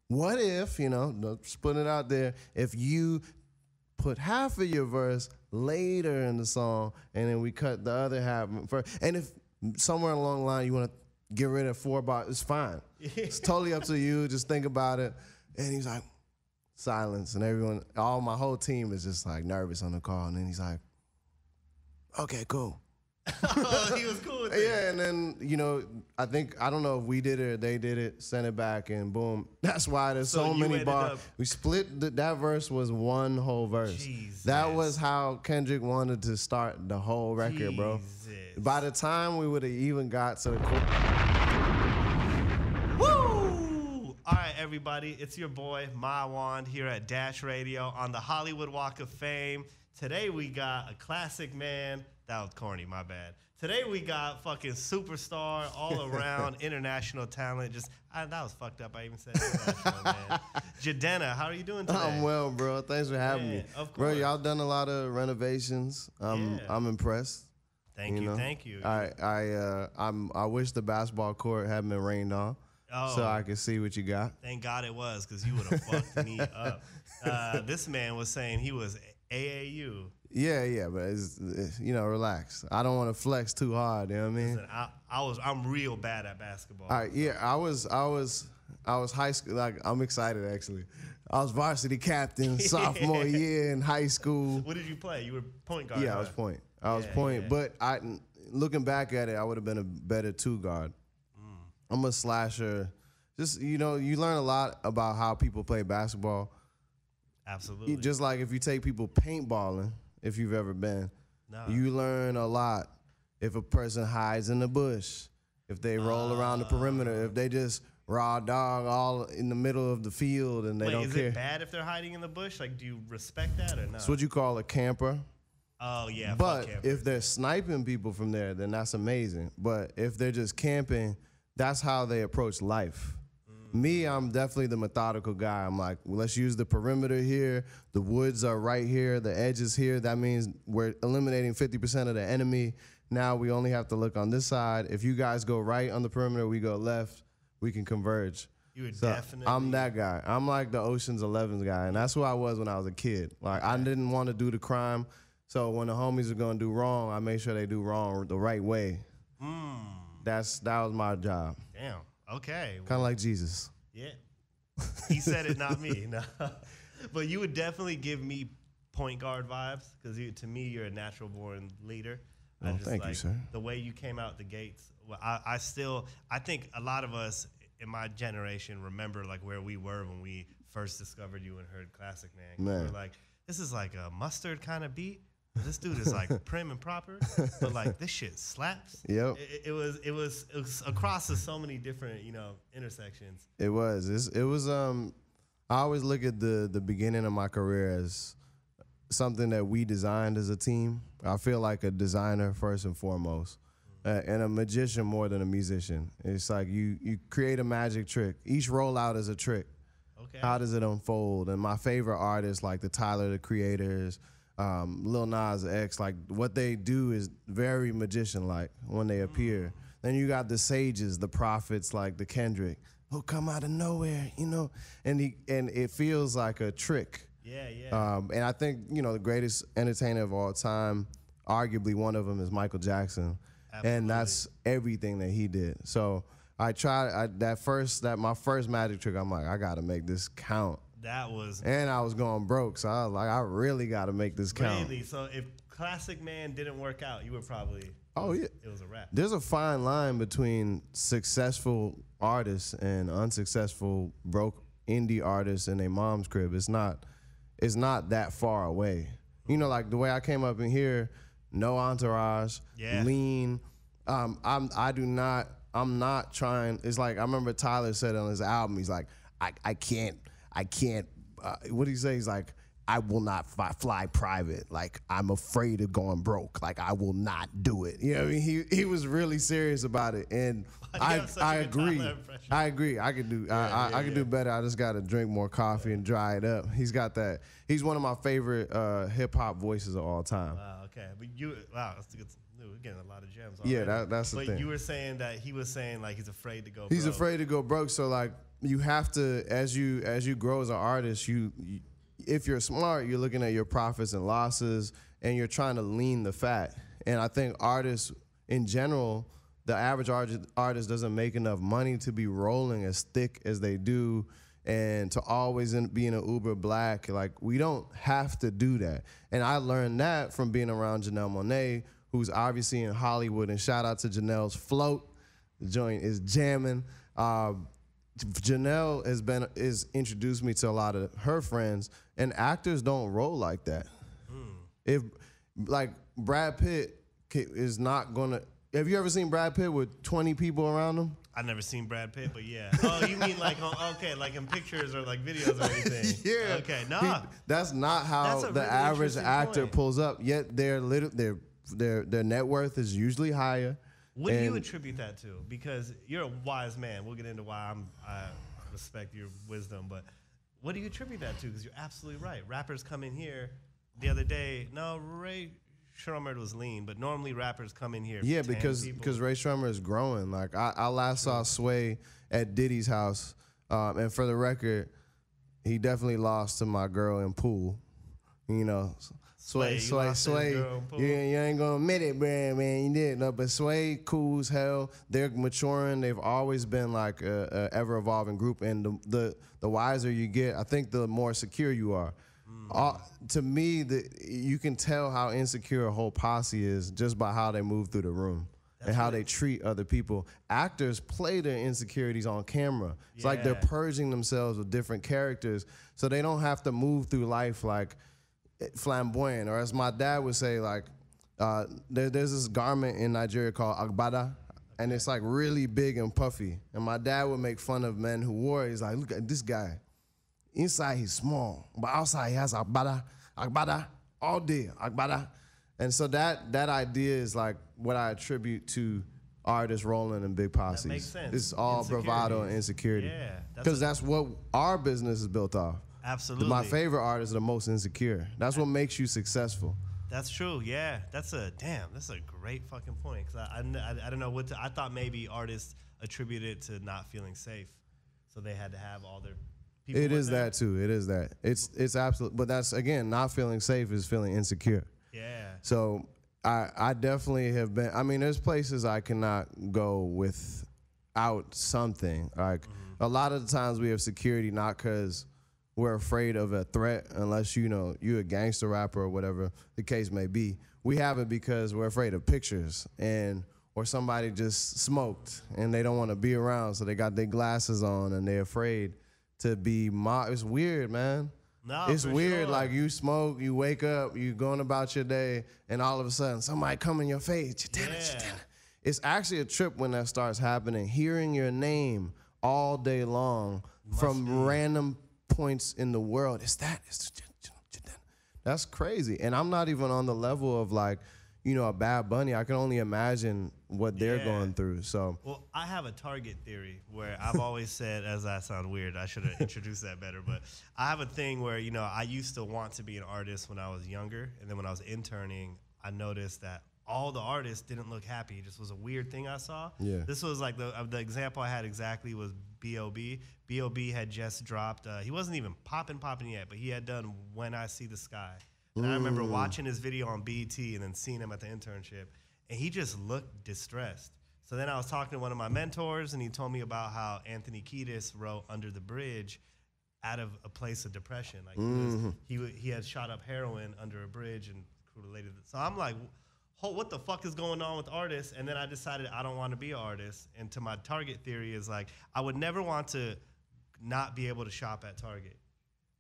what if, just putting it out there, if you put half of your verse later in the song and then we cut the other half first. And if somewhere along the line you want to get rid of 4 bars, it's fine. It's totally up to you. Just think about it. And he's like, silence. And everyone, my whole team is just like nervous on the call. And then he's like, okay, cool. Oh, he was cool with it. Yeah, and then, I don't know if we did it or they did it, sent it back, and boom. That's why there's so many bars. We split, that verse was one whole verse. Jesus. That was how Kendrick wanted to start the whole record, bro. By the time we would have even got to the Woo! All right, everybody, it's your boy, My Wand, here at Dash Radio on the Hollywood Walk of Fame. Today we got a classic man. That was corny, my bad. Today we got fucking superstar, all around, international talent. That was fucked up. I even said international, man. Jidenna, how are you doing today? I'm well, bro. Thanks for having me. Of course. Bro, y'all done a lot of renovations. I'm impressed. Thank you. I wish the basketball court hadn't been rained on. So I could see what you got. Thank God it was, because you would have fucked me up. This man was saying he was AAU. Yeah, but it's relax. I don't want to flex too hard. You know what I mean? Listen, I'm real bad at basketball. All right, yeah, I was high school. Like, I'm excited actually. I was varsity captain sophomore year in high school. What did you play? You were point guard. Yeah, I was point. But looking back at it, I would have been a better 2 guard. I'm a slasher. Just you learn a lot about how people play basketball. Absolutely. Just like if you take people paintballing, if you've ever been, you learn a lot. If a person hides in the bush, if they roll around the perimeter, if they just raw dog all in the middle of the field and they don't care. Is it bad if they're hiding in the bush? Like, do you respect that or not? It's what you call a camper. Oh, yeah. But if they're sniping people from there, then that's amazing. But if they're just camping, that's how they approach life. Me, I'm definitely the methodical guy. I'm like, well, let's use the perimeter here. The woods are right here. The edges here. That means we're eliminating 50% of the enemy. Now we only have to look on this side. If you guys go right on the perimeter, we go left, we can converge. You would definitely. I'm that guy. I'm like the Ocean's 11 guy, and that's who I was when I was a kid. Like, I didn't want to do the crime, so when the homies are going to do wrong, I make sure they do wrong the right way. That was my job. Damn. Okay. Kind of like Jesus. Yeah. He said it, not me. No. But you would definitely give me point guard vibes, because to me, you're a natural born leader. Thank you, sir. The way you came out the gates, well, I think a lot of us in my generation remember like where we were when we first discovered you and heard Classic Man. We were like, this is like a mustard kind of beat. This dude is like prim and proper, but like this shit slaps. Yep. It was across so many different intersections. It was. I always look at the beginning of my career as something that we designed as a team. I feel like a designer first and foremost, and a magician more than a musician. It's like you create a magic trick. Each rollout is a trick. Okay. How does it unfold? And my favorite artists, like the Tyler, the Creators, Lil Nas X, like what they do is very magician-like when they appear. Then you got the sages, the prophets, like the Kendrick, who come out of nowhere, and it feels like a trick. Yeah. And I think the greatest entertainer of all time, arguably one of them, is Michael Jackson. Absolutely. And that's everything that he did. So I tried my first magic trick. I'm like, I gotta make this count. And I was going broke, so I was like, I really got to make this count. Really? So if Classic Man didn't work out, you were probably... It was a wrap. There's a fine line between successful artists and unsuccessful broke indie artists in their mom's crib. It's not that far away. Like the way I came up in here, no entourage, lean. I'm not trying. It's like I remember Tyler said on his album, he's like, I can't. What did he say? He's like, I will not fly private. Like, I'm afraid of going broke. Like, I will not do it. You know what I mean? He was really serious about it, and I agree. I agree. I could do. I could do better. I just got to drink more coffee and dry it up. He's got that. He's one of my favorite hip hop voices of all time. Wow. Okay. But that's good. We're getting a lot of gems. Yeah, that's the thing. But you were saying that he was saying like he's afraid to go. He's afraid to go broke. So like you have to, as you grow as an artist, if you're smart, you're looking at your profits and losses, and you're trying to lean the fat. And I think artists in general, the average artist doesn't make enough money to be rolling as thick as they do, and to always be in an Uber Black. Like, we don't have to do that. And I learned that from being around Janelle Monáe, who's obviously in Hollywood. And shout out to Janelle's Float. The joint is jamming. Janelle has introduced me to a lot of her friends, and actors don't roll like that. If, like, Brad Pitt is not gonna. Have you ever seen Brad Pitt with 20 people around him? I've never seen Brad Pitt, but yeah. Oh, you mean like okay, like in pictures or like videos or anything? Yeah. Okay, nah. That's not how the really average actor pulls up. Yet their net worth is usually higher. What do you attribute that to? Because you're a wise man. We'll get into why I respect your wisdom, but what do you attribute that to? Because you're absolutely right. Rappers come in here the other day. No, Ray Shrummer was lean, but normally rappers come in here. Yeah, because Ray Shrummer is growing. Like I last saw Sway at Diddy's house, and for the record, he definitely lost to my girl in pool. You know. Sway, you ain't gonna admit it, man. You did. No, but Sway, cool as hell. They're maturing. They've always been like a ever evolving group, and the wiser you get, I think the more secure you are. To me, you can tell how insecure a whole posse is just by how they move through the room. And how they treat other people. Actors play their insecurities on camera. It's like they're purging themselves with different characters, so they don't have to move through life like flamboyant, or as my dad would say, like there's this garment in Nigeria called agbada, and it's like really big and puffy. And my dad would make fun of men who wore it. He's like, look at this guy. Inside he's small, but outside he has agbada all day, agbada. And so that idea is like what I attribute to artists rolling in big posses. That makes sense. It's all bravado and insecurity. Yeah, because that's what our business is built off. Absolutely. My favorite artists are the most insecure. That's what makes you successful. That's true. Yeah, that's a great fucking point. Cause I don't know what I thought maybe artists attributed it to not feeling safe, so they had to have all their people. It is that too. It is that. It's absolute. But that's, again, not feeling safe is feeling insecure. Yeah. So I definitely have been. I mean, there's places I cannot go without something. Like a lot of the times we have security not because we're afraid of a threat, unless you're a gangster rapper or whatever the case may be. We have it because we're afraid of pictures or somebody just smoked and they don't want to be around, so they got their glasses on and they're afraid to be mobbed. It's weird, man. No, it's weird. Sure. Like you smoke, you wake up, you going about your day, and all of a sudden somebody come in your face. Jidenna. It's actually a trip when that starts happening. Hearing your name all day long from random points in the world. It's that's crazy. And I'm not even on the level of like, a Bad Bunny. I can only imagine what they're going through. So, well, I have a target theory where I've always said, as I sound weird, I should have introduced that better, but I have a thing where, I used to want to be an artist when I was younger, and then when I was interning, I noticed that all the artists didn't look happy. It just was a weird thing I saw. Yeah. This was like the example I had exactly was B.O.B. B.O.B. had just dropped, he wasn't even popping yet, but he had done When I See the Sky. And I remember watching his video on BET and then seeing him at the internship, and he just looked distressed. So then I was talking to one of my mentors, and he told me about how Anthony Kiedis wrote Under the Bridge out of a place of depression. Like he had shot up heroin under a bridge and related. So I'm like, what the fuck is going on with artists? And then I decided I don't want to be an artist. And to my target theory is like, I would never want to not be able to shop at Target.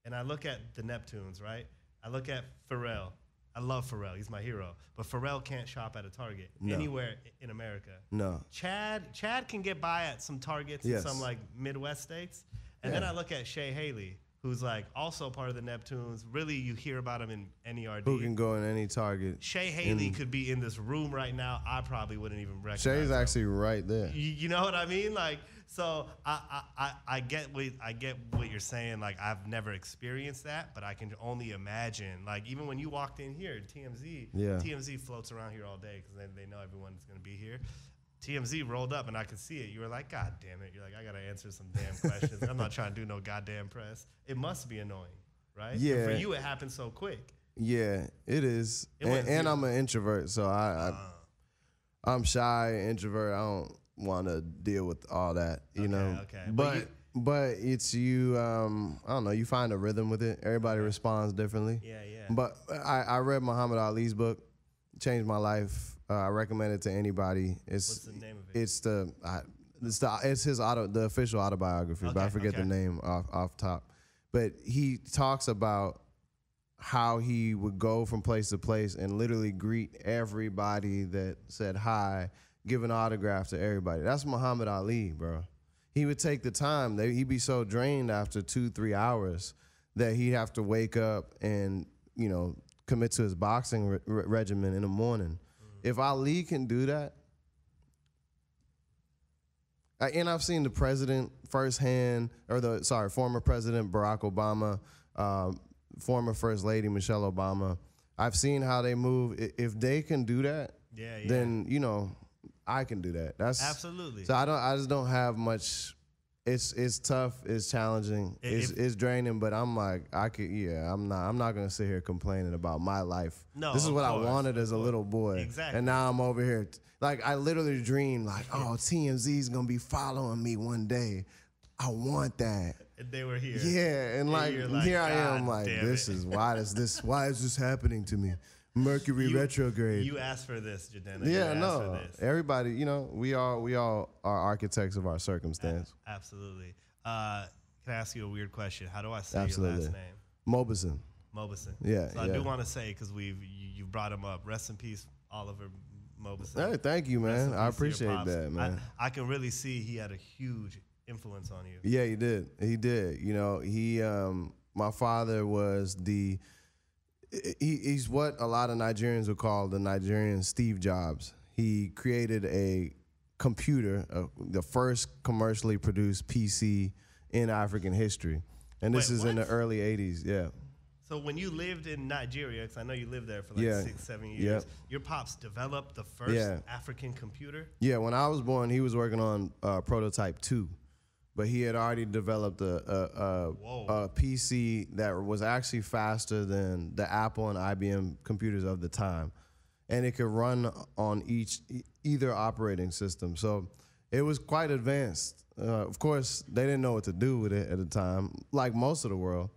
And I look at the Neptunes, right? I look at Pharrell. I love Pharrell. He's my hero. But Pharrell can't shop at a Target anywhere in America. No. Chad can get by at some Targets in some like Midwest states. And then I look at Shay Haley, who's like also part of the Neptunes. Really, you hear about him in NERD. Who can go in any Target. Shay Haley could be in this room right now. I probably wouldn't even recognize Shay's him. actually right there. You know what I mean? Like, so I get what you're saying. Like, I've never experienced that, but I can only imagine. Like, even when you walked in here, TMZ floats around here all day because they know everyone's going to be here. TMZ rolled up and I could see it. You were like, God damn it. You're like, I got to answer some damn questions. I'm not trying to do no goddamn press. It must be annoying, right? Yeah. And for you, it happened so quick. Yeah, it is. And I'm an introvert, so I'm shy, introvert. I don't want to deal with all that, you know. Okay. But it's you. I don't know. You find a rhythm with it. Everybody responds differently. Yeah. But I read Muhammad Ali's book, changed my life. I recommend it to anybody. What's the name of it? It's his the official autobiography, but I forget the name off top. But he talks about how he would go from place to place and literally greet everybody that said hi, give an autograph to everybody. That's Muhammad Ali, bro. He would take the time. He'd be so drained after 2-3 hours that he'd have to wake up and, you know, commit to his boxing regimen in the morning. If Ali can do that, and I've seen the president firsthand, former President Barack Obama, former First Lady Michelle Obama. I've seen how they move. If they can do that, then, you know, I can do that. That's absolutely. So I just don't have much. It's tough. It's challenging. It's draining. But I'm like, I'm not gonna sit here complaining about my life. No, this is what I wanted as a little boy. Exactly. And now I'm over here. Like I literally dreamed, like, oh, TMZ's gonna be following me one day. I want that. And they were here. Yeah, and like here I am, like, why is this happening to me? Mercury retrograde. You asked for this, Jidenna. Yeah, no. Everybody, you know, we all are architects of our circumstance. Absolutely. Can I ask you a weird question? How do I say your last name? Mobison. Yeah. So I do want to say, because you brought him up. Rest in peace, Oliver Mobison. Hey, thank you, man. I appreciate that, man. I can really see he had a huge influence on you. Yeah, he did. You know, my father was he's what a lot of Nigerians would call the Nigerian Steve Jobs. He created a computer, the first commercially produced PC in African history. And this is in the early 80s, yeah. So when you lived in Nigeria, because I know you lived there for like 6-7 years, your pops developed the first African computer? Yeah, when I was born, he was working on prototype 2. But he had already developed a PC that was actually faster than the Apple and IBM computers of the time. And it could run on either operating system. So it was quite advanced. Of course, they didn't know what to do with it at the time, like most of the world.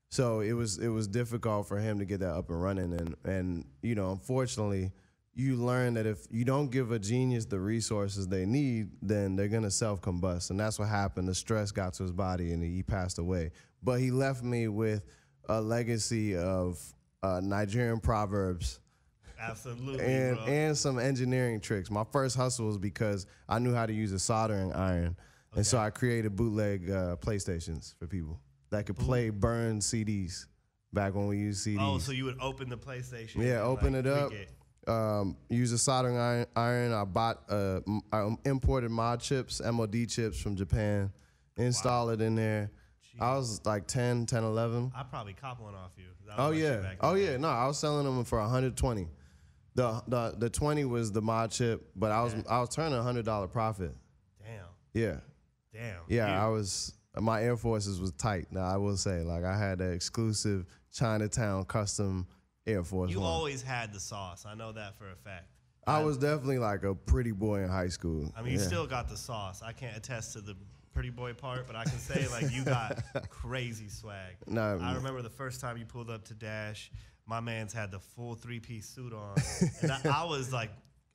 So it was difficult for him to get that up and running. And you know, unfortunately, you learn that if you don't give a genius the resources they need, then they're gonna self-combust. And that's what happened. The stress got to his body and he passed away. But he left me with a legacy of Nigerian proverbs. Absolutely, and some engineering tricks. My first hustle was because I knew how to use a soldering iron. And so I created bootleg PlayStations for people that could play burned CDs back when we used CDs. Oh, so you would open the PlayStation? Yeah, open it up. Use a soldering iron. I imported mod chips, MOD chips from Japan, install it in there. Jeez. I was like 10, 11. I probably cop one off you. Oh yeah. No, I was selling them for 120. The 20 was the mod chip, but I was turning $100 profit. Damn. Yeah. Damn. Yeah, my Air Forces was tight. Now I will say, like, I had an exclusive Chinatown custom Air Force You One. always had the sauce. I know that for a fact. I was definitely like a pretty boy in high school. I mean, you still got the sauce. I can't attest to the pretty boy part, but I can say, like, you got crazy swag. No, I remember the first time you pulled up to Dash, my man's had the full 3-piece suit on. And I was like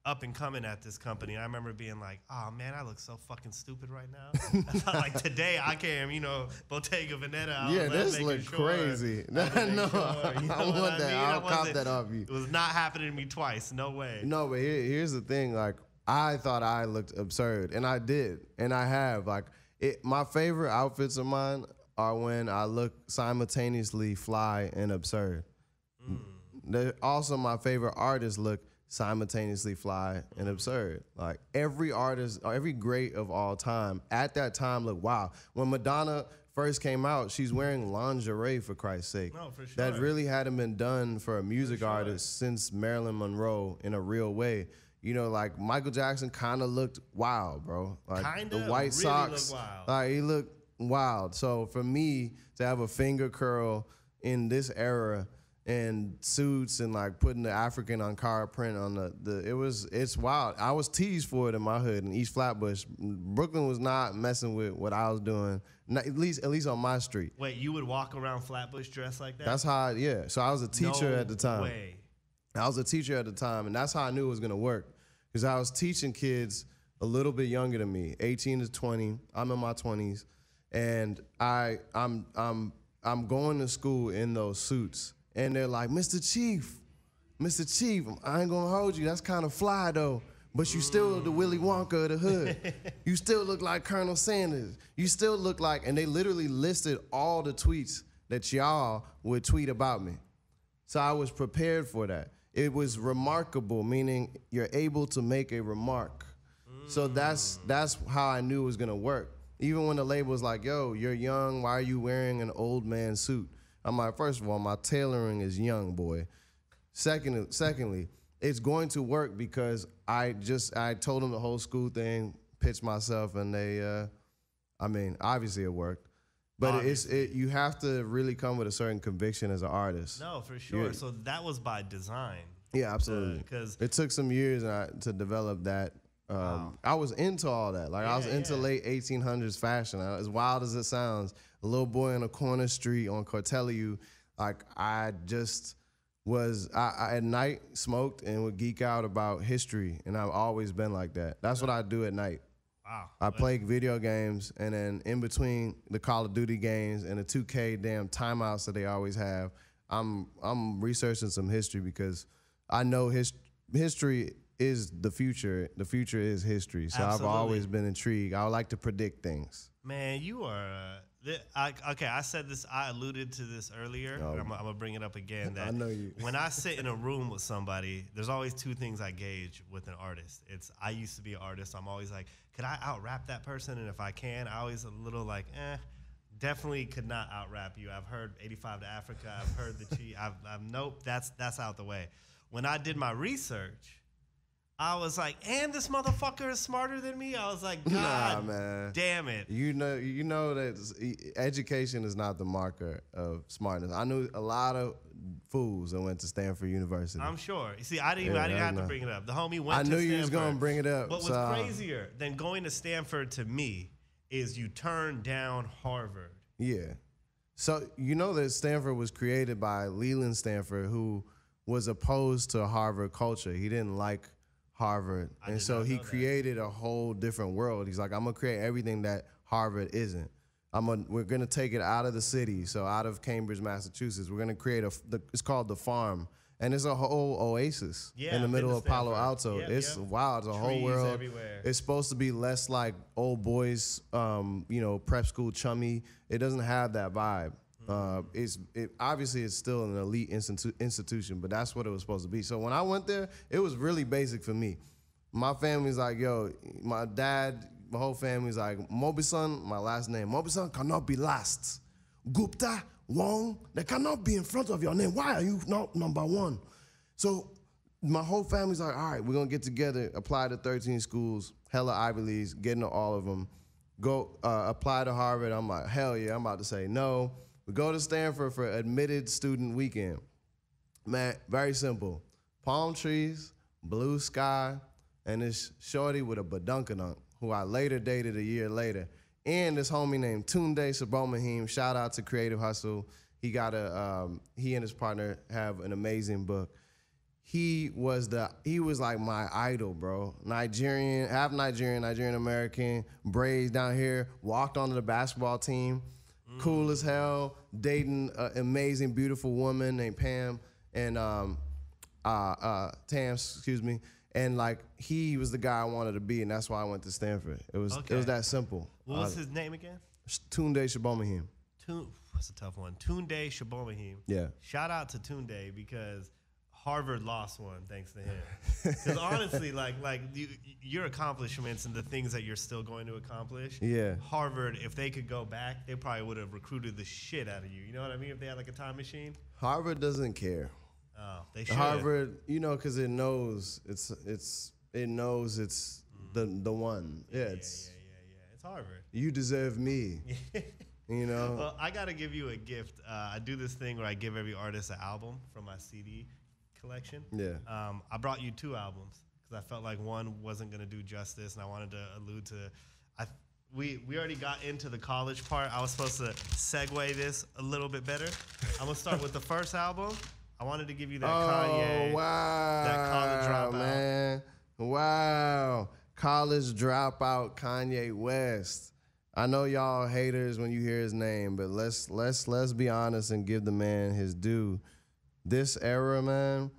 up and coming at this company. I remember being like, oh man, I look so fucking stupid right now. Like today I came, Bottega Veneta. Yeah, this look crazy. No, I want that. I'll cop that off you. It was not happening to me twice. No way. No, but here's the thing. Like, I thought I looked absurd, and I did, and I have. Like, my favorite outfits of mine are when I look simultaneously fly and absurd. Also, my favorite artists look simultaneously fly and absurd. Like, every artist, every great of all time, at that time, look, wow. When Madonna first came out, she's wearing lingerie, for Christ's sake. No, for sure. That really hadn't been done for a music artist since Marilyn Monroe in a real way. You know, like Michael Jackson kind of looked wild, bro. Like Kinda, the white really socks, looked wild. like he looked wild. So for me to have a finger curl in this era and suits and like putting the African Ankara print on it's wild. I was teased for it in my hood in East Flatbush. Brooklyn was not messing with what I was doing, at least on my street. Wait, you would walk around Flatbush dressed like that? That's how, So I was a teacher at the time. Way. I was a teacher at the time, and that's how I knew it was gonna work. Because I was teaching kids a little bit younger than me, 18 to 20. I'm in my 20s, and I'm going to school in those suits, and they're like, Mr. Chief, I ain't gonna hold you. That's kind of fly though, but you still the Willy Wonka of the hood. You still look like Colonel Sanders. You still look like, and they literally listed all the tweets that y'all would tweet about me. So I was prepared for that. It was remarkable, meaning you're able to make a remark. So that's how I knew it was gonna work. Even when the label was like, yo, you're young, why are you wearing an old man suit? I'm like, first of all, my tailoring is young, boy. Secondly, it's going to work because I told them the whole school thing, pitched myself, and they, obviously it worked. But you have to really come with a certain conviction as an artist. No, for sure. Yeah. So that was by design. Yeah, absolutely. Because it took some years to develop that. Wow. I was into all that. Like I was into late 1800s fashion. As wild as it sounds, a little boy on a corner street on Corteliu, like I just was, I at night smoked and would geek out about history, and I've always been like that. That's what I do at night. Wow. I play video games, and then in between the Call of Duty games and the 2K damn timeouts that they always have, I'm researching some history because I know history is the future. The future is history. So Absolutely. I've always been intrigued. I would like to predict things. Man, you are. I said this. I alluded to this earlier. Oh. I'm gonna bring it up again. That I know you. When I sit in a room with somebody, there's always two things I gauge with an artist. I used to be an artist. I'm always like, could I out rap that person? And if I can, I always a little like, definitely could not out rap you. I've heard 85 to Africa. I've heard the Chi. Nope. That's out the way. When I did my research, I was like, and this motherfucker is smarter than me? I was like, God man. damn it. You know that education is not the marker of smartness. I knew a lot of fools that went to Stanford University. I'm sure. You see, I didn't have to bring it up. The homie went to Stanford. I knew you was going to bring it up. But what's crazier than going to Stanford to me is you turn down Harvard. Yeah. So you know that Stanford was created by Leland Stanford, who was opposed to Harvard culture. He didn't like Harvard, and so he created a whole different world. He's like, I'm gonna create everything that Harvard isn't. We're gonna take it out of the city, so out of Cambridge, Massachusetts. We're gonna create it's called the Farm, and it's a whole oasis in the middle of Palo Alto. It's wild. It's a whole world. Everywhere. It's supposed to be less like old boys, prep school chummy. It doesn't have that vibe. Obviously it's still an elite institution, but that's what it was supposed to be. So when I went there, it was really basic for me. My family's like, yo, my dad, my whole family's like, Mobisan, my last name, Mobisan cannot be last. Gupta, Wong, they cannot be in front of your name. Why are you not number one? So my whole family's like, all right, we're gonna get together, apply to 13 schools, hella Ivy Leagues, get into all of them, go apply to Harvard. I'm like, hell yeah, I'm about to say no. We go to Stanford for admitted student weekend. Man, very simple. Palm trees, blue sky, and this shorty with a badunkadunk, who I later dated a year later. And this homie named Tunde Sabomahim. Shout out to Creative Hustle. He and his partner have an amazing book. He was like my idol, bro. Nigerian, half Nigerian, Nigerian American, braids down here, walked onto the basketball team. Cool as hell, dating an amazing, beautiful woman named Pam and Tam, excuse me. And like he was the guy I wanted to be, and that's why I went to Stanford. It was that simple. What was his name again? Tunde Shabomahim. That's a tough one. Tunde Shabomahim. Yeah. Shout out to Tunde because Harvard lost one thanks to him. Because honestly, like your accomplishments and the things that you're still going to accomplish. Yeah. Harvard, if they could go back, they probably would have recruited the shit out of you. You know what I mean? If they had like a time machine. Harvard doesn't care. Oh, they should. Harvard, because it knows it it knows it's the one. Yeah, it's It's Harvard. You deserve me. You know. Well, I gotta give you a gift. I do this thing where I give every artist an album from my CD collection. Yeah. I brought you 2 albums because I felt like one wasn't gonna do justice, and I wanted to allude to. We already got into the college part. I was supposed to segue this a little bit better. I'm gonna start with the first album. I wanted to give you that Kanye. Wow. That college dropout. Man. Wow. College dropout Kanye West. I know y'all haters when you hear his name, but let's be honest and give the man his due. This era, man,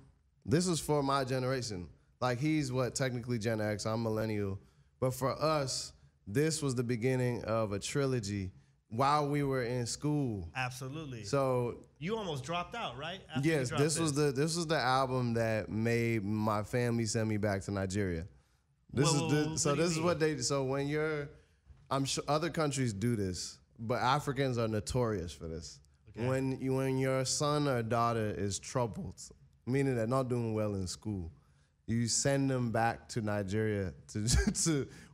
this is for my generation. Like, he's technically Gen X, I'm millennial. But for us, this was the beginning of a trilogy while we were in school. Absolutely. So you almost dropped out, right? After yes, this was the album that made my family send me back to Nigeria. So when I'm sure other countries do this, but Africans are notorious for this. Okay. When your son or daughter is troubled, meaning they're not doing well in school, you send them back to Nigeria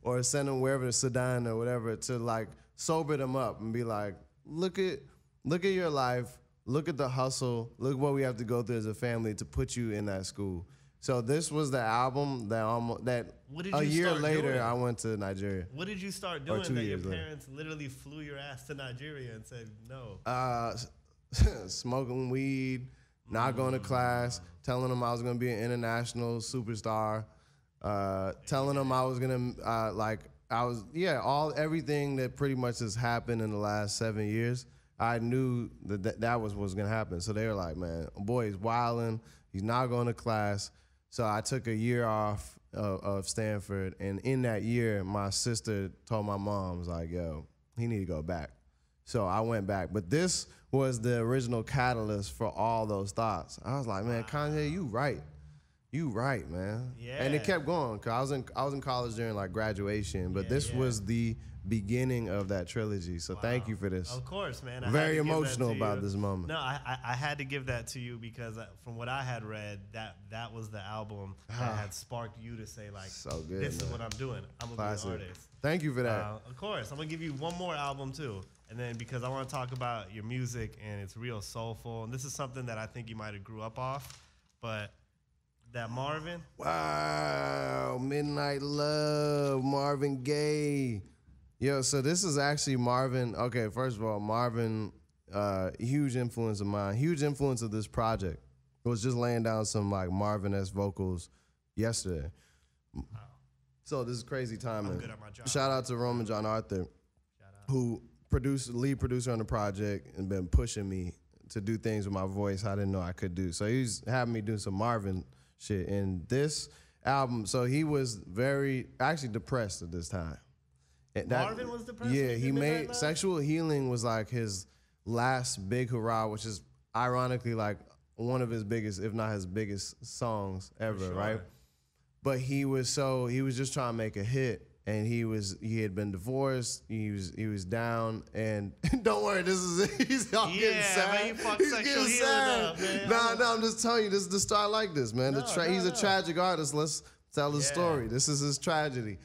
or send them wherever, Sudan or whatever, to like sober them up and be like, look at your life, look at the hustle, look what we have to go through as a family to put you in that school. So this was the album that a year later I went to Nigeria. What did you start doing that your parents literally flew your ass to Nigeria and said no? Smoking weed, not going to class, telling them I was going to be an international superstar, telling them I was going to, everything that pretty much has happened in the last 7 years, I knew that was what was going to happen. So they were like, man, boy, he's wilding, he's not going to class. So I took a year off of Stanford, and in that year, my sister told my mom, was like, yo, he need to go back. So I went back. But this was the original catalyst for all those thoughts. I was like, man, Kanye, you right. You right, man. Yeah. And it kept going, because I was in college during like graduation, but this was the beginning of that trilogy. So thank you for this. Of course, man. Very emotional about this moment. No, I had to give that to you because from what I had read, that was the album that had sparked you to say like, so good, this is what I'm doing. I'm gonna be an artist. Thank you for that. Of course. I'm gonna give you one more album too. And then because I want to talk about your music and it's real soulful. And this is something that I think you might have grew up off, but that Marvin. Wow, Midnight Love, Marvin Gaye. Yo, so this is actually Marvin. Okay, first of all, Marvin, huge influence of mine, huge influence of this project. I was just laying down some like Marvin-esque vocals yesterday. Wow. So this is crazy timing. I'm good at my job. Shout out to Roman John Arthur, who lead producer on the project and been pushing me to do things with my voice I didn't know I could do. So he's having me do some Marvin shit. And this album, so he was very actually depressed at this time. Marvin was depressed? Yeah, he made Sexual Healing was like his last big hurrah, which is ironically like one of his biggest, if not his biggest songs ever, right? But he was just trying to make a hit, and he had been divorced, he was down, and don't worry, this is it. He's all getting sad. Man, you fucked Sexual Healing up, man. No, I'm just telling you, this is the start like this, man. He's a tragic artist. Let's tell his story. This is his tragedy.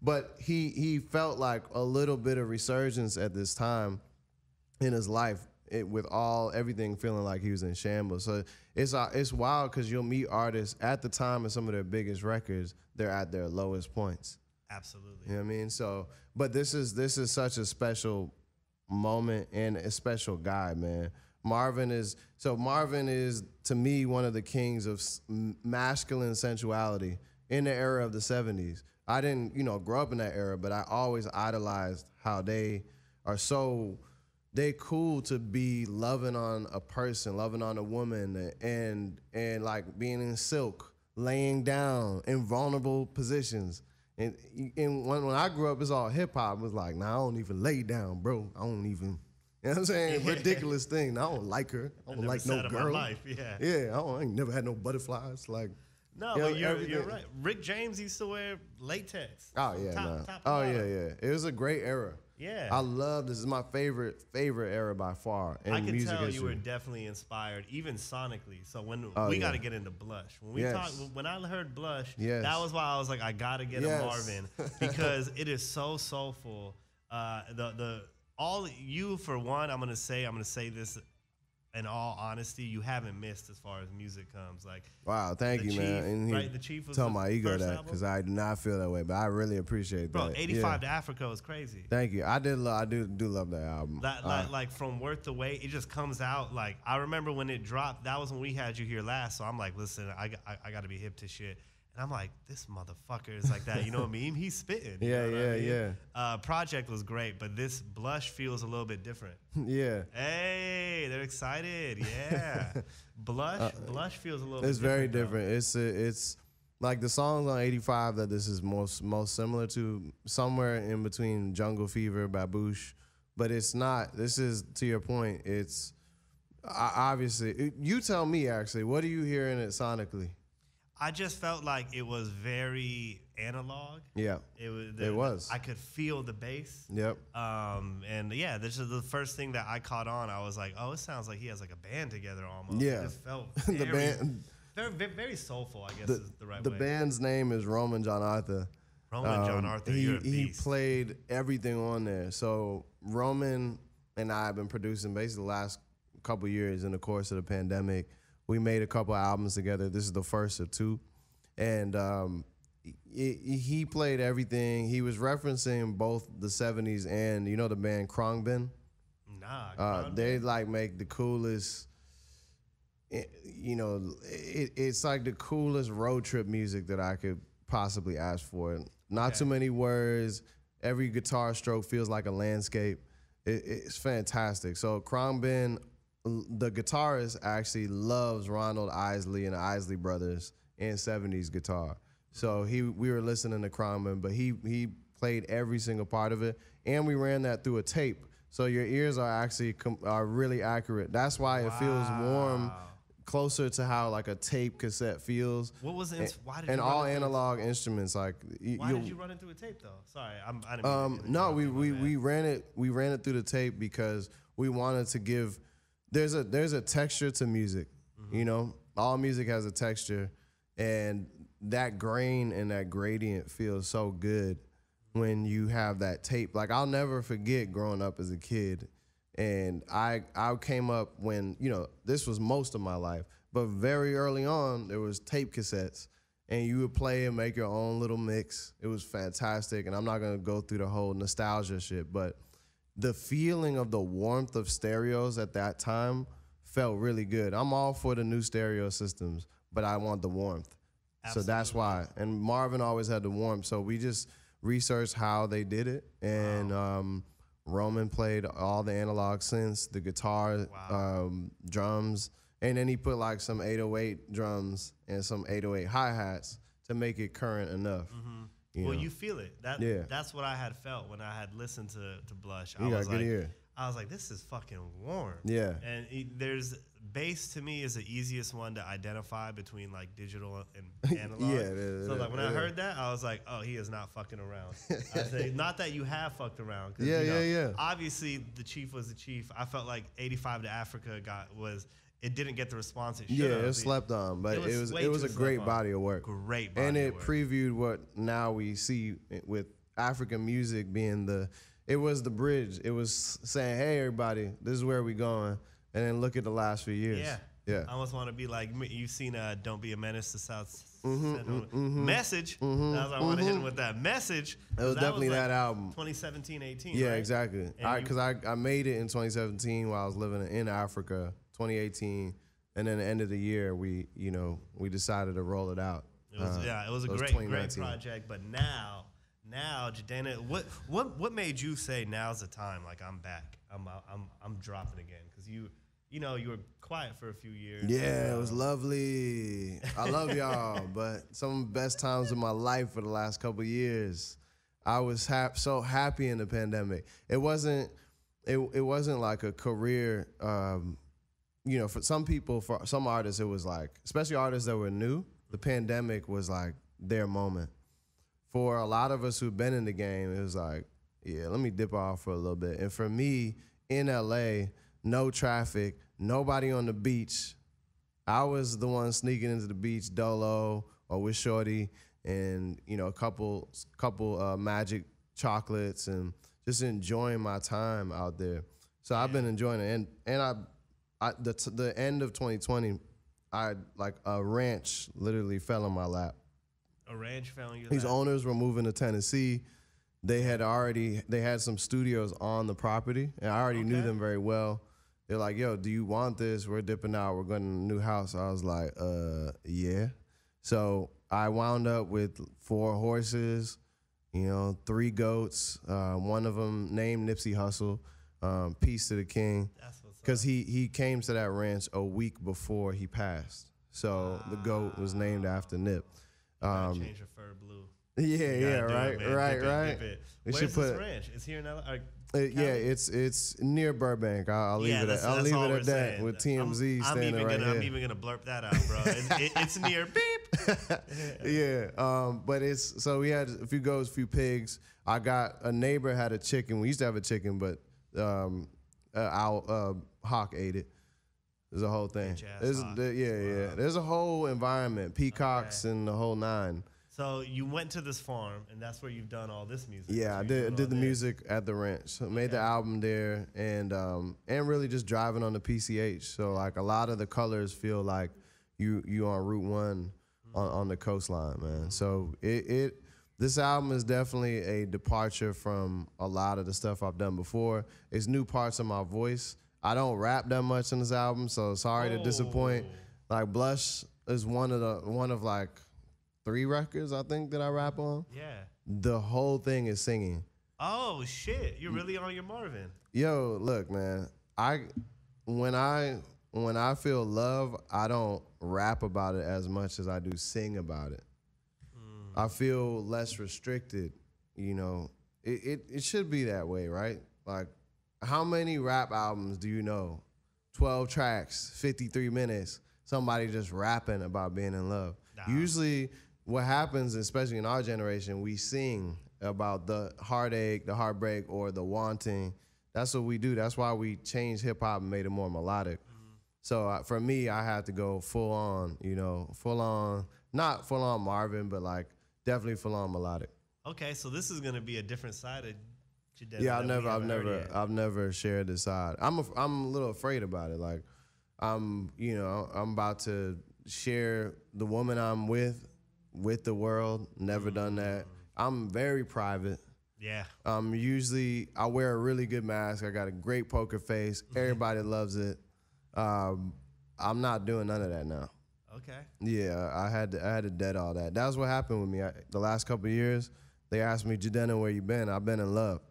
But he felt like a little bit of resurgence at this time in his life, with everything feeling like he was in shambles. So it's wild because you'll meet artists at the time of some of their biggest records, they're at their lowest points. Absolutely. You know what I mean? So, but this is such a special moment and a special guy, man. Marvin is to me one of the kings of masculine sensuality in the era of the 70s. I didn't, grow up in that era, but I always idolized how they cool to be loving on a person, loving on a woman, and like being in silk, laying down in vulnerable positions. And when I grew up, it's all hip hop. It was like, nah, I don't even lay down, bro. I don't even, you know what I'm saying? Ridiculous thing. I don't like her. I don't like no girl. My life. Yeah. Yeah, I ain't never had no butterflies. Like, no, but you're right. Rick James used to wear latex. Oh yeah, top yeah. It was a great era. Yeah. I love this. Is my favorite era by far. In I can music tell history. you were definitely inspired, even sonically. So when Oh, we yeah. got to get into Blush. When we when I heard Blush, Yes. that was why I was like, I got to get a Marvin because it is so soulful. All you for one, I'm gonna say this in all honesty, you haven't missed as far as music comes. Like, wow, thank you, Chief, man. And right? The Chief was tell the my ego first that album? because I do not feel that way, but I really appreciate Bro, that. 85 to Africa was crazy. Thank you. I do love that album. Like from Worth the Wait, it just comes out. Like, I remember when it dropped, that was when we had you here last. So I'm like, listen, I got to be hip to shit. And I'm like, this motherfucker is like that. You know what I mean? He's spitting. Yeah. Project was great, but this Blush feels a little bit different. Yeah. Hey, they're excited. Yeah. Blush feels a little bit different. It's very different. It's like the songs on 85 that this is most similar to, somewhere in between Jungle Fever, Baboosh, but it's not. This is, to your point, it's obviously, you tell me actually, what are you hearing it sonically? I just felt like it was very analog. Yeah, it was. I could feel the bass. Yep. And yeah, this is the first thing that I caught on. I was like, oh, it sounds like he has like a band together almost. Yeah. It just felt The band, very soulful, I guess is the right way. The band's name is Roman John Arthur. Roman John Arthur, you're a He beast. played everything on there. So Roman and I have been producing basically the last couple years in the course of the pandemic. We made a couple albums together. This is the first of two. And he played everything. He was referencing both the 70s and, you know, the band Khruangbin? Nah. They like make the coolest, you know, it's like the coolest road trip music that I could possibly ask for. Not too many words. Every guitar stroke feels like a landscape. It's fantastic. So Khruangbin, the guitarist, actually loves Ronald Isley and the Isley Brothers and 70s guitar. So we were listening to Khruangbin, but he played every single part of it, and we ran that through a tape. So your ears are actually are really accurate. That's why it feels warm, closer to how like a tape cassette feels. What was it? Why did and you all run it analog instruments like. Why did you run it through a tape though? Sorry, I didn't mean to no, interrupt you, we ran it through the tape because we wanted to give. There's a texture to music, you know. All music has a texture, and that grain and that gradient feels so good when you have that tape. Like, I'll never forget growing up as a kid, and I came up when, you know, this was most of my life, but very early on there was tape cassettes, and you would play and make your own little mix. It was fantastic, and I'm not gonna go through the whole nostalgia shit, but the feeling of the warmth of stereos at that time felt really good. I'm all for the new stereo systems, but I want the warmth. Absolutely. So that's why. And Marvin always had the warmth. So we just researched how they did it. And Roman played all the analog synths, the guitar, drums. And then he put like some 808 drums and some 808 hi-hats to make it current enough. Well, you feel it. That's what I had felt when I had listened to Blush. You got good ear. I was like, this is fucking warm. Yeah. And there's bass to me is the easiest one to identify between like digital and analog. So like when I heard that, I was like, oh, he is not fucking around. I say, not that you have fucked around. Yeah. Obviously, the Chief was the Chief. I felt like 85 to Africa it didn't get the response it should have. Yeah, it slept on, but it was a great body of work. Great body and it of work. previewed what now we see with African music being it was the bridge. It was saying, hey, everybody, this is where we going. And then look at the last few years. Yeah. I almost want to be like, you've seen Don't Be a Menace to South Message. I want to hit him with that message. It was definitely that album. 2017, 18. Yeah, right? exactly. Because I made it in 2017 while I was living in Africa, 2018. And then at the end of the year, we decided to roll it out. It was a great project. But now, Jidenna, what made you say now's the time? Like, I'm back. I'm dropping again because you were quiet for a few years. Yeah, it was lovely. I love y'all, but some of the best times of my life for the last couple of years. I was so happy in the pandemic. It wasn't like a career. For some people, for some artists, it was like, especially artists that were new, the pandemic was like their moment. For a lot of us who've been in the game, it was like, yeah, let me dip off for a little bit. And for me, in LA, no traffic, nobody on the beach. I was the one sneaking into the beach dolo or with Shorty and, you know, a couple magic chocolates and just enjoying my time out there. So I've been enjoying it. And the end of 2020, like a ranch literally fell in my lap. A ranch fell in your These lap? owners were moving to Tennessee. They had some studios on the property, and I already knew them very well. They're like, yo, do you want this? We're dipping out. We're going to a new house. I was like, yeah. So I wound up with 4 horses, you know, 3 goats. One of them named Nipsey Hussle. Peace to the king. That's what's up. Because he came to that ranch a week before he passed. So the goat was named after Nip. Change your fur blue. Yeah, right. Dip it. Where's this ranch? It's here in LA? Yeah, it's near Burbank. I'll leave it at that with TMZ standing right here. I'm even gonna blurb that out, bro. It's near beep. Yeah, but it's so we had a few goats, a few pigs. I got a neighbor had a chicken. We used to have a chicken, but our hawk ate it. There's a whole thing. There's a whole environment, peacocks and the whole 9. So you went to this farm, and that's where you've done all this music. Yeah, I did the music at the ranch. So made the album there, and really just driving on the PCH. So like a lot of the colors feel like you on Route 1 on the coastline, man. So this album is definitely a departure from a lot of the stuff I've done before. It's new parts of my voice. I don't rap that much on this album, so sorry to disappoint. Like Blush is one of like 3 records I think that I rap on. Yeah. The whole thing is singing. Oh shit! You're really on your Marvin. Yo, look, man. When I feel love, I don't rap about it as much as I do sing about it. I feel less restricted. You know, it should be that way, right? Like, how many rap albums do you know? 12 tracks, 53 minutes. Somebody just rapping about being in love. Nah. Usually, what happens, especially in our generation, we sing about the heartache, the heartbreak, or the wanting. That's what we do. That's why we changed hip hop and made it more melodic. So for me, I had to go full on, you know, not full on Marvin, but like definitely full on melodic. Okay, so this is gonna be a different side of Jidenna. Yeah, I've never shared this side. I'm a little afraid about it. Like, I'm about to share the woman I'm with the world. Never done that. I'm very private. Yeah. I wear a really good mask. I got a great poker face. Everybody loves it. I'm not doing none of that now. Okay. Yeah, I had to dead all that. That's what happened with me. The last couple of years, they asked me, Jidenna, where you been? I've been in love.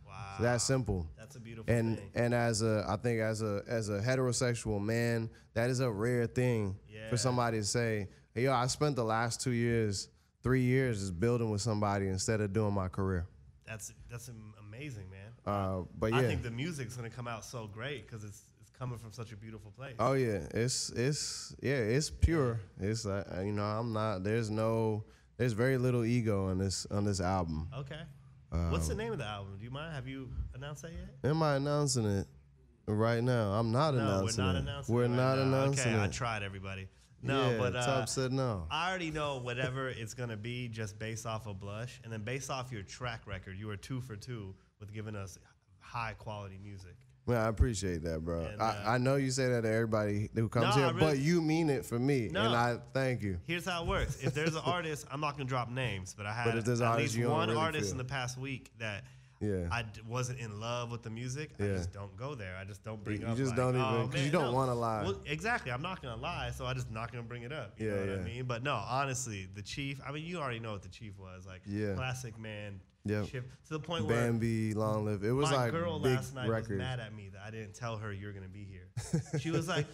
Wow. So that's simple. That's a beautiful thing. And as a heterosexual man, that is a rare thing for somebody to say, hey, yo, I spent the last 3 years just building with somebody instead of doing my career. That's amazing, man. But yeah, I think the music's gonna come out so great because it's coming from such a beautiful place. Oh yeah, it's pure. It's there's very little ego on this album. Okay. What's the name of the album? Do you mind? Have you announced that yet? Am I announcing it right now? I'm not announcing it. We're not announcing it. Okay, I tried, everybody. No, yeah, but Top said no. I already know whatever it's gonna be, just based off of Blush, and then based off your track record, you were 2 for 2 with giving us high quality music. Man, I appreciate that, bro. And, I know you say that to everybody who comes here, but you mean it for me, and I thank you. Here's how it works. If there's an artist, I'm not gonna drop names, but I had at least one artist in the past week that I wasn't in love with the music. I just don't go there. I just don't bring up. You just don't even, because you don't want to lie. Well, exactly. I'm not gonna lie, so I'm just not gonna bring it up. You know what I mean? But no, honestly, the Chief. I mean, you already know what the Chief was like. Classic man. Yep. To the point where Bambi, Long Live. It was like girl big last night records. was mad at me that I didn't tell her you're gonna be here. She was like,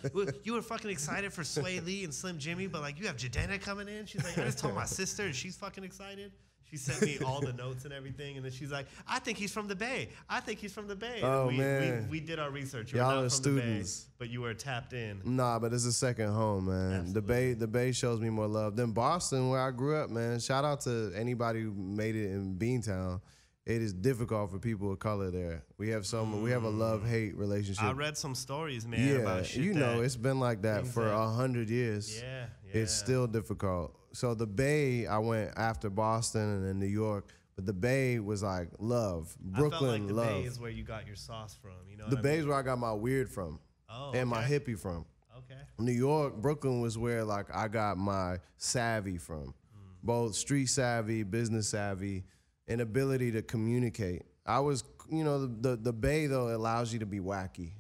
"You were fucking excited for Sway Lee and Slim Jimmy, but like you have Jidenna coming in." She's like, "I just told my sister, and she's fucking excited." She sent me all the notes and everything, and then she's like, "I think he's from the Bay. I think he's from the Bay." Oh, man. We did our research. Y'all not are from students. The Bay, but you were tapped in. Nah, but it's a second home, man. Absolutely. The Bay shows me more love than Boston, where I grew up, man. Shout out to anybody who made it in Beantown. it is difficult for people of color there. We have we have a love-hate relationship. I read some stories, man, about shit you know, it's been like that for 100 years. Yeah. It's still difficult. So the Bay, I went after Boston and then New York, but the Bay was like love. Brooklyn, I felt like the love. Bay is where you got your sauce from. You know, The Bay is where I got my weird from, and my hippie from. Okay. New York, Brooklyn was where like I got my savvy from, both street savvy, business savvy, and ability to communicate. I was, you know, the Bay though allows you to be wacky.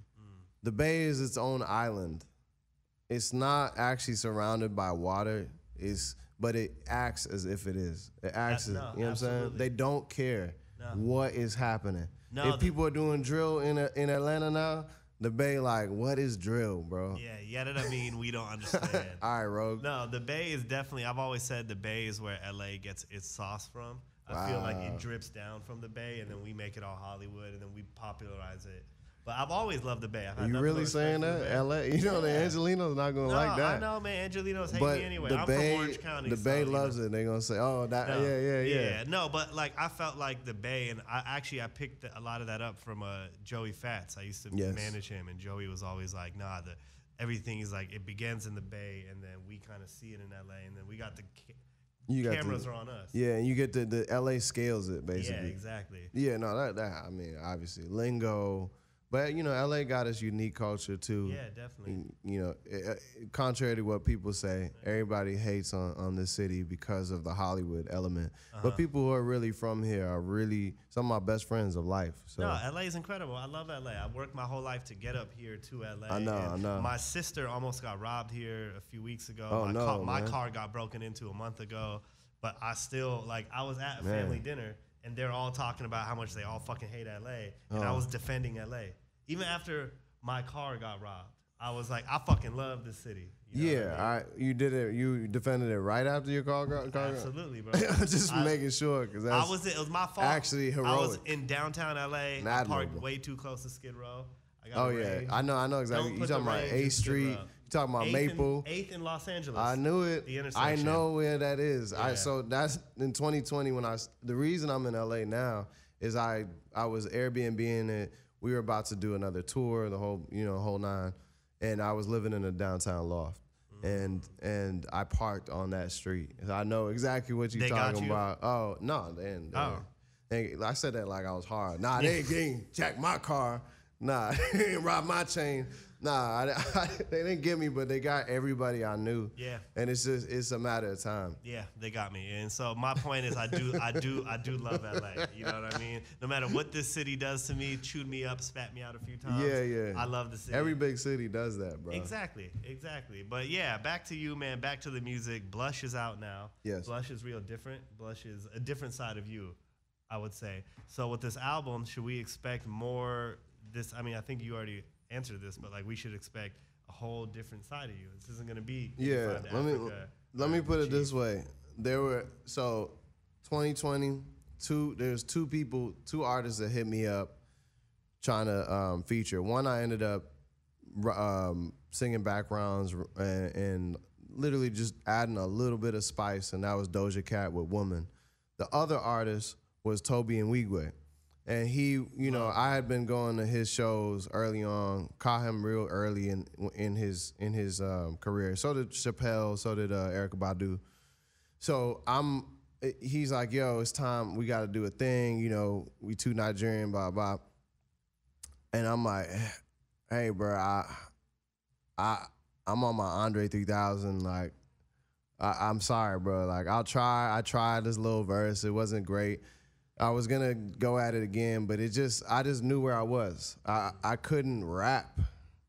The Bay is its own island. It's not actually surrounded by water. But it acts as if it is. It acts as, you know what I'm saying? They don't care what is happening. If people are doing drill in Atlanta now, the Bay like, what is drill, bro? Yeah, that I mean, we don't understand. All right, Rogue. No, the Bay is definitely, I've always said the Bay is where LA gets its sauce from. I feel like it drips down from the Bay, and then we make it all Hollywood, and then we popularize it. But I've always loved the Bay. You really saying that? LA? You know, the Angelino's not going to like that. I know, man. Angelino's hate me anyway. I'm from Orange County. The Bay loves it. They're going to say, oh, that, yeah. No, but like I felt like the Bay, and I picked a lot of that up from Joey Fats. I used to manage him, and Joey was always like, nah, everything is like, it begins in the Bay, and then we kind of see it in LA, and then we got the cameras are on us. Yeah, and you get the LA scales it, basically. Yeah, exactly. Yeah, no, that I mean, obviously, lingo. But, you know, LA got its unique culture, too. Yeah, definitely. You know, contrary to what people say, everybody hates on this city because of the Hollywood element. But people who are really from here are really some of my best friends of life. So. No, LA is incredible. I love LA. I worked my whole life to get up here to LA. I know. My sister almost got robbed here a few weeks ago. Oh, my car got broken into a month ago. But I still, like, I was at a family dinner, and they're all talking about how much they all fucking hate LA. And I was defending LA. Even after my car got robbed, I was like, I fucking love this city. You know what I mean? You did it. You defended it right after your car got Absolutely, bro. Just making sure, because it was my fault. Actually heroic. I was in downtown LA. I parked way too close to Skid Row. I know exactly. You talking about 8th Street? You talking about Maple? 8th in Los Angeles. I knew it. The intersection. I know where that is. Yeah. So that's in 2020 the reason I'm in LA now is I was Airbnb-ing it. We were about to do another tour, the whole nine, and I was living in a downtown loft, and I parked on that street. I know exactly what you're talking about. Oh no, I said that like I was hard. Nah, they didn't jack my car. Nah, they didn't rob my chain. Nah, they didn't get me, but they got everybody I knew. Yeah. And it's a matter of time. Yeah, they got me. And so my point is I do love LA. You know what I mean? No matter what this city does to me, chewed me up, spat me out a few times. Yeah. I love the city. Every big city does that, bro. Exactly. But yeah, back to you, man. Back to the music. Blush is out now. Yes. Blush is real different. Blush is a different side of you, I would say. So with this album, should we expect more I mean, I think you already answer this, but like we should expect a whole different side of you. This isn't going to be let me put it this way. There were 2020 there's two artists that hit me up trying to feature. One I ended up singing backgrounds and literally just adding a little bit of spice, and that was Doja Cat with Woman. The other artist was Toby and Wigwe. And he, I had been going to his shows early on, caught him real early in his career. So did Chappelle, so did Erykah Badu. So he's like, yo, it's time, we got to do a thing, we two Nigerian, blah, blah. And I'm like, hey, bro, I'm on my Andre 3000, like, I'm sorry, bro. Like, I tried this little verse, it wasn't great. I was gonna go at it again, but I just knew where I was. I couldn't rap,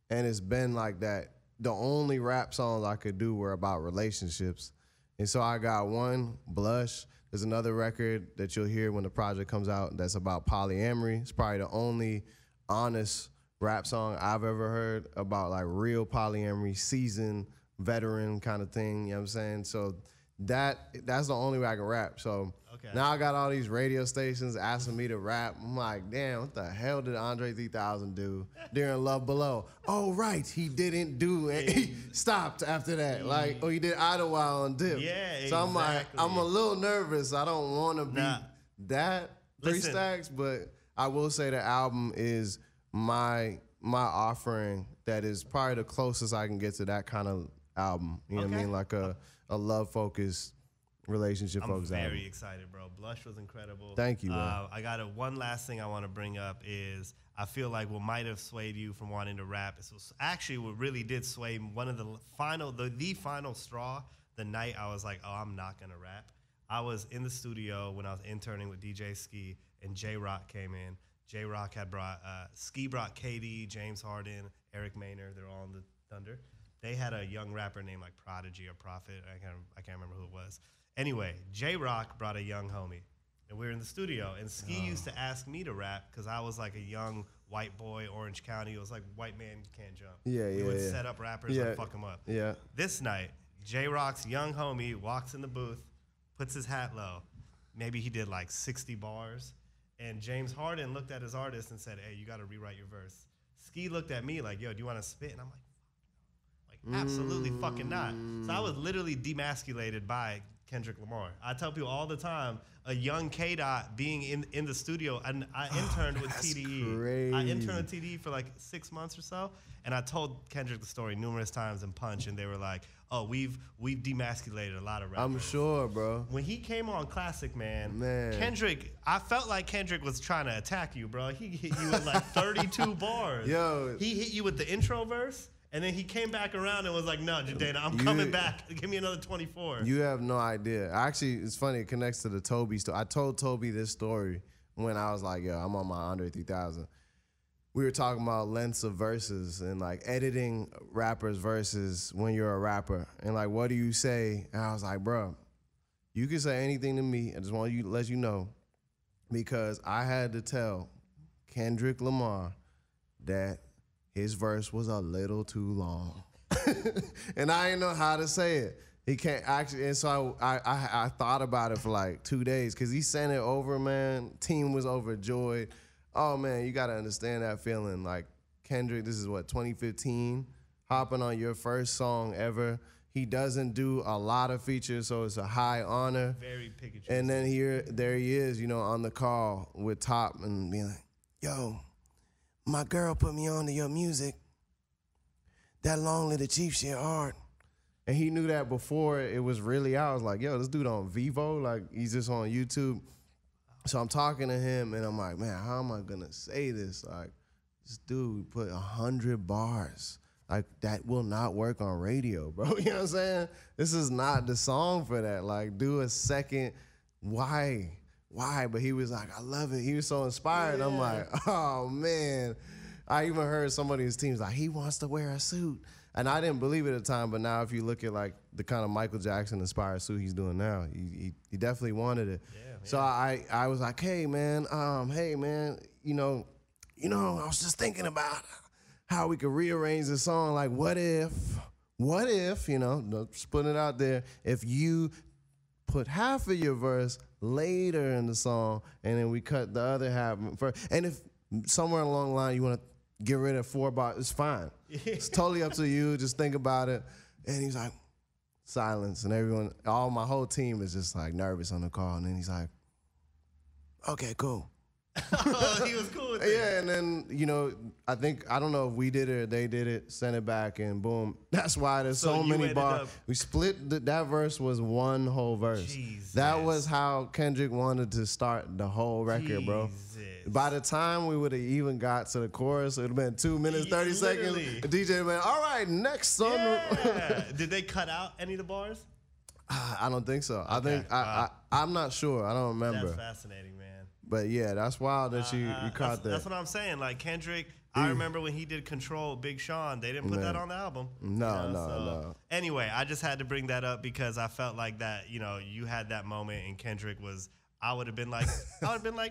and it's been like that. The only rap songs I could do were about relationships, and so I got one, Blush. There's another record that you'll hear when the project comes out that's about polyamory. It's probably the only honest rap song I've ever heard about like real polyamory, seasoned veteran kind of thing. You know what I'm saying? So that's the only way I can rap. So. Now I got all these radio stations asking me to rap. I'm like, damn, what the hell did Andre 3000 do during Love Below? Oh, right, he didn't do it. He stopped after that. Like, he did Idlewild on Dip. Yeah, so I'm like, I'm a little nervous. I don't want to be that. 3 stacks, but I will say the album is my offering that is probably the closest I can get to that kind of album. You know what I mean? Like a love-focused relationship focused album. I'm very excited, bro. Blush was incredible. Thank you, man. I got one last thing I want to bring up is I feel like what might have swayed you from wanting to rap is actually what really did sway one of the final straw the night I was like, oh, I'm not going to rap. I was in the studio when I was interning with DJ Ski, and J-Rock came in. J-Rock had brought, Ski brought KD, James Harden, Eric Maynard. They're all in the Thunder. They had a young rapper named like Prodigy or Prophet. I can't remember who it was. Anyway, J-Rock brought a young homie, and we were in the studio, and Ski used to ask me to rap because I was like a young white boy, Orange County. It was like, white man can't jump. We would set up rappers and fuck them up. Yeah. This night, J-Rock's young homie walks in the booth, puts his hat low. Maybe he did like 60 bars, and James Harden looked at his artist and said, hey, you got to rewrite your verse. Ski looked at me like, yo, do you want to spit? And I'm like, absolutely fucking not. So I was literally demasculated by Kendrick Lamar. I tell people all the time, a young K-Dot being in the studio, and I interned with TDE. Crazy. I interned with TDE for like 6 months or so, and I told Kendrick the story numerous times in Punch, and they were like, oh, we've demasculated a lot of rappers. I'm sure, bro. When he came on Classic, man, Kendrick, I felt like Kendrick was trying to attack you, bro. He hit you with like 32 bars. Yo. He hit you with the intro verse, and then he came back around and was like, no, Jidenna, I'm coming back. Give me another 24. You have no idea. Actually, it's funny. It connects to the Toby story. I told Toby this story when I was like, yo, I'm on my Andre 3000. We were talking about lengths of verses and like editing rappers' verses when you're a rapper. And like, what do you say? And I was like, bro, you can say anything to me. I just want to let you know, because I had to tell Kendrick Lamar that his verse was a little too long. And I didn't know how to say it. He can't actually, and so I thought about it for like 2 days, because he sent it over, man. Team was overjoyed. Oh, man, you got to understand that feeling. Like, Kendrick, this is what, 2015? Hopping on your first song ever. He doesn't do a lot of features, so it's a high honor. Very picky. And then there he is, you know, on the call with Top and being like, yo, my girl put me on to your music. That Long Live the Chief shit hard. And he knew that before it was really out. I was like, yo, this dude on Vivo, like he's just on YouTube. So I'm talking to him and I'm like, man, how am I gonna say this? Like, this dude put 100 bars. Like, that will not work on radio, bro. You know what I'm saying? This is not the song for that. Like, do a second. Why? But he was like, I love it. He was so inspired. Yeah. I'm like, oh, man. I even heard somebody in his team's like, he wants to wear a suit. And I didn't believe it at the time, but now if you look at like the kind of Michael Jackson inspired suit he's doing now, he definitely wanted it. Yeah, so I was like, hey man, you know, I was just thinking about how we could rearrange the song. Like, what if, you know, just putting it out there, if you put half of your verse later in the song and then we cut the other half first. And if somewhere along the line you want to get rid of 4 bars, it's fine. It's totally up to you. Just think about it. And he's like, silence. And everyone, my whole team is just like nervous on the call. And then he's like, okay, cool. Oh, he was cool with it. Yeah, and then, you know, I don't know if we did it or they did it, sent it back, and boom. That's why there's so many bars. We split, that verse was one whole verse. Jesus. That was how Kendrick wanted to start the whole record, bro. By the time we would have even got to the chorus, it would have been 2 minutes, 30 seconds. The DJ went, all right, next song. Yeah. Did they cut out any of the bars? I don't think so. Okay. I'm not sure. I don't remember. That's fascinating, man. But yeah, that's wild that you caught that. That's what I'm saying. Like Kendrick, I remember when he did Control, Big Sean, they didn't put that on the album. No. Anyway, I just had to bring that up because I felt like that, you know, you had that moment and Kendrick was, I would have been like,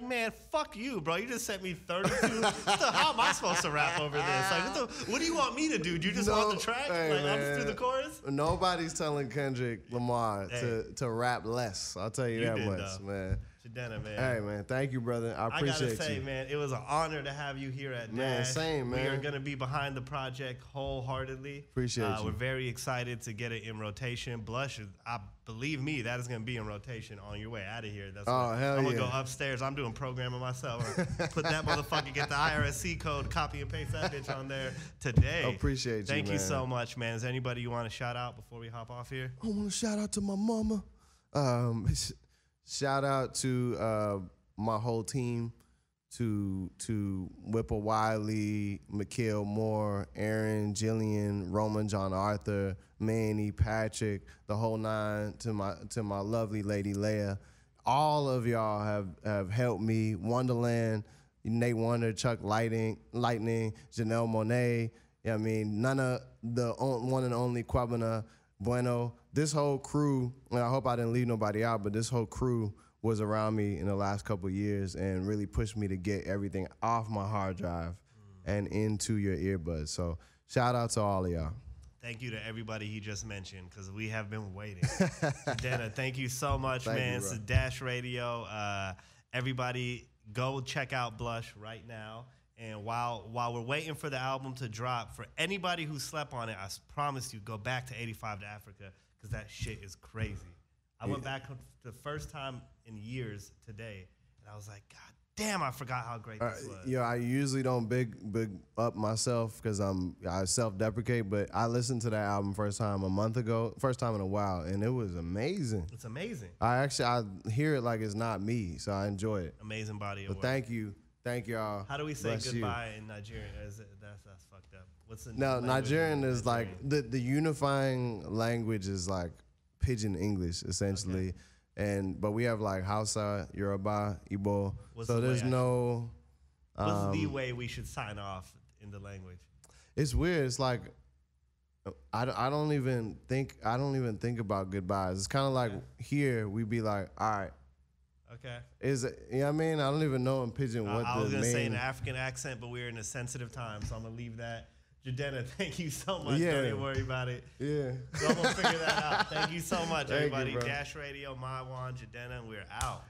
man, fuck you, bro. You just sent me 32. How am I supposed to rap over this? Like, what do you want me to do? Do you just want the track? Hey, like, I'm just through the chorus? Nobody's telling Kendrick Lamar to rap less. I'll tell you that much, man. Jidenna, man. Hey, man. Thank you, brother. I appreciate you. I gotta say, man, it was an honor to have you here at Man, Dash. same, man. We are gonna be behind the project wholeheartedly. Appreciate you. We're very excited to get it in rotation. Blush, believe me, that is gonna be in rotation on your way out of here. Hell I'm gonna go upstairs. I'm doing programming myself. Put that motherfucker, get the IRSC code, copy and paste that bitch on there today. Appreciate you, Thank you so much, man. Is there anybody you want to shout out before we hop off here? I want to shout out to my mama. Shout out to my whole team, to Whipple Wiley, Mikhail Moore, Aaron, Jillian, Roman, John Arthur, Manny, Patrick, the whole nine, to my lovely lady Leia. All of y'all have helped me. Wonderland, Nate Wonder, Chuck Lightning, Janelle Monáe. I mean, none of the one and only Kwabena Bueno. This whole crew, and I hope I didn't leave nobody out, but this whole crew was around me in the last couple of years and really pushed me to get everything off my hard drive and into your earbuds. So shout out to all of y'all. Thank you to everybody he just mentioned, because we have been waiting. Jidenna, thank you so much, man. This is Dash Radio. Everybody, go check out Blush right now. And while we're waiting for the album to drop, for anybody who slept on it, I promise you, go back to 85 to Africa, because that shit is crazy. I went back for the first time in years today, and I was like, God damn, I forgot how great this was. Yeah, I usually don't big up myself because I self-deprecate, but I listened to that album first time a month ago, first time in a while, and it was amazing. It's amazing. I hear it like it's not me, so I enjoy it. Amazing body of work. But thank you. Thank y'all. How do we say goodbye in Nigerian? That's fucked up. What's the Nigerian is like the unifying language is like Pidgin English essentially, but we have like Hausa, Yoruba, Igbo. So there's no. What's the way we should sign off in the language? It's weird. It's like I don't even think about goodbyes. It's kind of like here we be like, all right. Okay. You know what I mean? I don't even know in Pidgin what I was going to say an African accent, but we're in a sensitive time, so I'm going to leave that. Jidenna, thank you so much. Yeah. Don't even worry about it. Yeah. So I'm going to figure that out. Thank you so much, everybody. You, Dash Radio, Maiwan, Jidenna, and we're out.